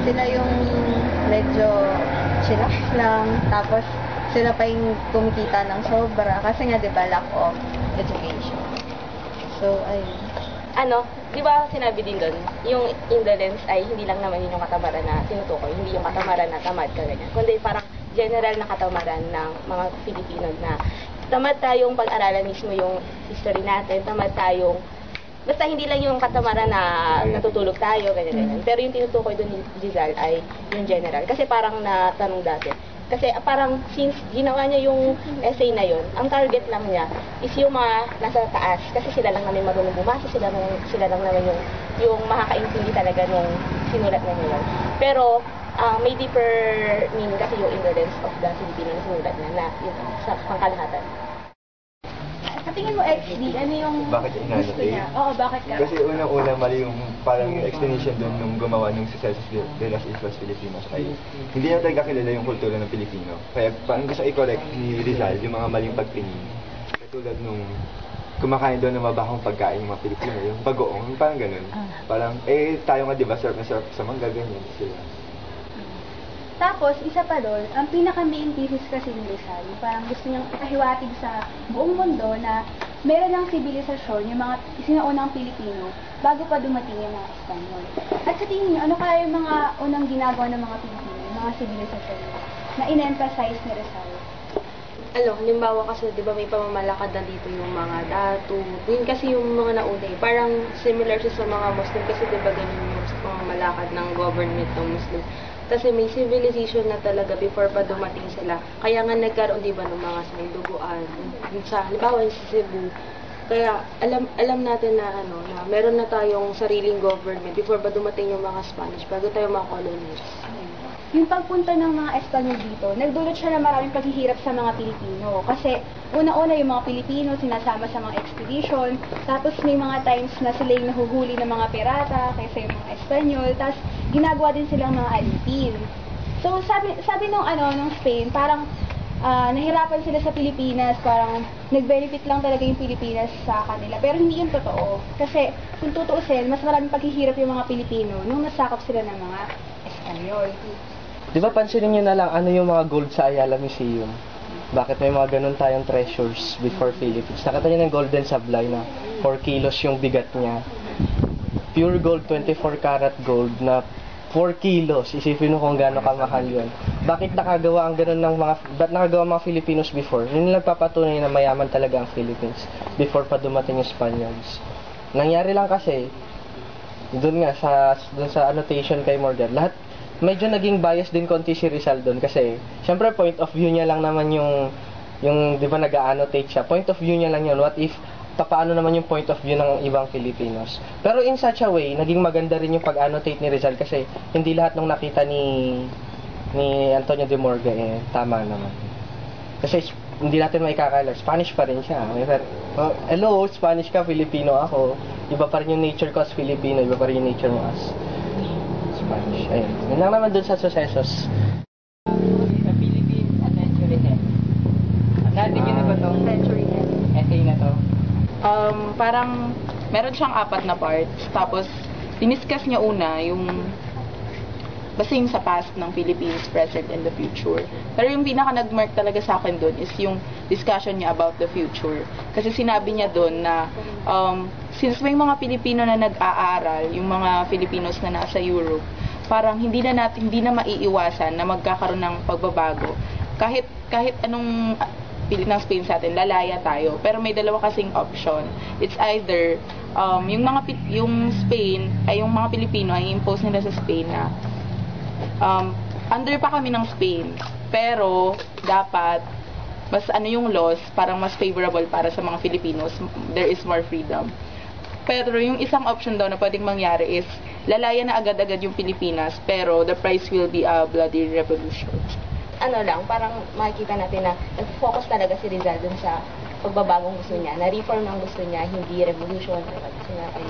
sila yung medyo chillax lang, tapos sila pa yung kumikita ng sobra kasi nga 'di ba lack of education. So ayun. Di ba sinabi din doon, yung indolence ay hindi lang naman yun yung katamaran na tinutukoy, hindi yung katamaran na tamad ka ganyan, kundi parang general na katamaran ng mga Pilipino na tamad tayong pag-aralan mismo yung history natin, tamad tayong, basta hindi lang yung katamaran na natutulog tayo, ganyan. Pero yung tinutukoy doon ni Rizal ay yung general. Kasi parang natanong dati, kasi parang since ginawa niya yung essay na yun, ang target lang niya is yung mga nasa taas. Kasi sila lang naman marunong bumasa, sila lang naman yung makakaintindi talaga nung sinulat na nila. Pero may deeper meaning kasi yung indolence of the Filipino na sinulat na yun, sa pangkalahatan. Sa tingin mo, XD, ano yung bakit gusto niya? Oo, bakit ka? Kasi unang-una mali yung parang explanation doon nung gumawa ng Sucesos de las Islas Filipinas ay hindi na talaga kilala yung kultura ng Pilipino. Kaya parang gusto i-correct ni Rizal yung mga maling pagtingin. Katulad nung kumakain doon ng mabahong pagkain yung mga Pilipino, yung bagoong, parang ganun. Parang, tayo nga diba, sarap na sarap sa mangga, ganyan sila. Tapos, isa pa doon, ang pinaka-main thesis kasi ni Rizal, parang gusto niyang ikahiwatig sa buong mundo na meron ng sibilisasyon, yung mga sinaunang Pilipino, bago pa dumating yung mga Espanyol. At sa tingin niyo, ano kaya yung mga unang ginagawa ng mga Pilipino, yung mga sibilisasyon na in-emphasize ni Rizal? Halimbawa kasi, di ba may pamamalakad na dito yung mga datu. Yun kasi yung mga nauna eh. Parang similar siya sa mga Muslim kasi di ba ganun yung sa pamamalakad ng government ng Muslim. Kasi may civilization na talaga before pa dumating sila. Kaya nga nagkaroon di ba ng mga duguan. Halimbawa sa Cebu. Kaya alam natin na na meron na tayong sariling government before pa dumating yung mga Spanish bago tayo mga colonies. Yung pagpunta ng mga Espanyol dito, nagdulot siya ng maraming paghihirap sa mga Pilipino. Kasi una-una yung mga Pilipino sinasama sa mga expedition, tapos may mga times na sila yung nahuhuli ng mga pirata kaysa yung mga Espanyol, tapos ginagawa din silang mga alipin. So sabi nung Spain, parang nahirapan sila sa Pilipinas, parang nag-benefit lang talaga yung Pilipinas sa kanila. Pero hindi yung totoo. Kasi kung tutuusin, mas maraming paghihirap yung mga Pilipino nung nasakop sila ng mga Espanyol. Di ba pansinin nyo na lang ano yung mga gold sa Ayala Museum? Bakit may mga ganun tayong treasures before Philippines? Nakita nyo ng golden sablay na 4 kilos yung bigat niya. Pure gold, 24 karat gold na 4 kilos. Isipin mo kung gaano kamahal yun. Bakit nakagawa ang ganun ng ba't nakagawa mga Filipinos before? Yun nagpapatunay na mayaman talaga ang Philippines before pa dumating yung Spaniards. Nangyari lang kasi, doon sa annotation kay Morgan, lahat medyo naging bias din konti si Rizal doon kasi syempre point of view niya lang naman yung di ba nag-annotate siya, point of view niya lang yun, what if paano naman yung point of view ng ibang Filipinos, pero in such a way naging maganda rin yung pag-annotate ni Rizal kasi hindi lahat ng nakita ni Antonio de Morga tama naman kasi hindi natin maikakala, Spanish pa rin siya. Hello, Spanish ka, Filipino ako, iba pa rin yung nature ko as Filipino, iba pa rin yung nature mo as Spanish. Ayun. Yun lang naman dun sa Sucesos. Sa Philippine Century Head. Natigyan na ba itong Century Head essay na to? Parang meron siyang 4 na parts. Tapos, diniscuss niya una yung basta yung sa past ng Philippines, present, and the future. Pero yung pinaka nag-mark talaga sa akin doon is yung discussion niya about the future. Kasi sinabi niya doon na since may mga Pilipino na nag-aaral, yung mga Filipinos na nasa Europe, parang hindi na maiiwasan na magkakaroon ng pagbabago. Kahit anong pilit ng Spain sa atin, lalaya tayo. Pero may dalawa kasing option. It's either yung Spain ay yung mga Pilipino ay impose nila sa Spain na under pa kami ng Spain, pero dapat mas yung laws parang mas favorable para sa mga Filipinos, there is more freedom. Pero yung isang option daw na pwedeng mangyari is lalaya na agad-agad yung Pilipinas, pero the price will be a bloody revolution. Parang makikita natin na nag-focus talaga si Rizal dun sa pagbabagong gusto niya, na reform ang gusto niya, hindi revolution, gusto niya ay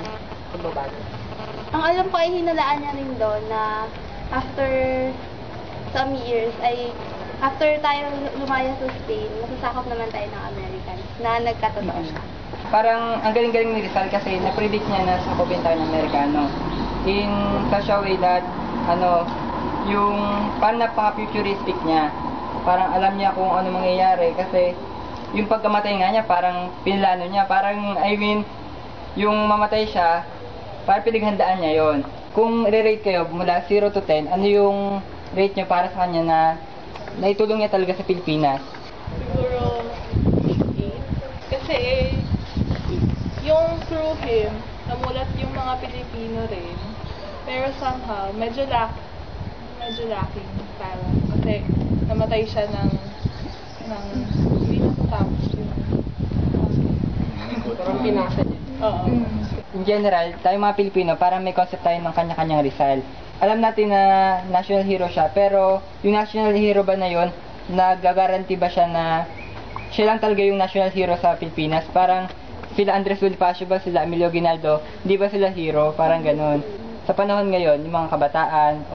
pagbabago. Ang alam ko ay hinalaan niya rin doon na after some years after tayo lumaya sa Spain, masasakop naman tayo ng Americans na nagkatotoo siya. Parang ang galing-galing ni Rizal kasi na-predict niya na sakopin tayo ng Amerikano in such a way that yung parang napaka-futuristic niya. Parang alam niya kung ano mangyayari kasi yung pagkamatay nga niya parang pinlano niya. Parang, I mean, yung mamatay siya, parang pinaghandaan niya yon. Kung i-rate kayo mula 0 to 10, ano yung rate niyo para sa kanya na naitulong niya talaga sa Pilipinas? Siguro 8. Kasi yung through him, namulat yung mga Pilipino rin. Pero somehow, medyo lacking parang. Kasi namatay siya ng hindi natatapos yung Parang pinasa niya. Oo. In general, tayo mga Pilipino, parang may concept tayo ng kanya-kanyang Rizal. Alam natin na national hero siya, pero yung national hero ba na yun, nagagaranti ba siya na siya lang talaga yung national hero sa Pilipinas? Parang sila Andres Bonifacio ba, sila Emilio Aguinaldo, hindi ba sila hero? Parang ganun. Sa panahon ngayon, yung mga kabataan,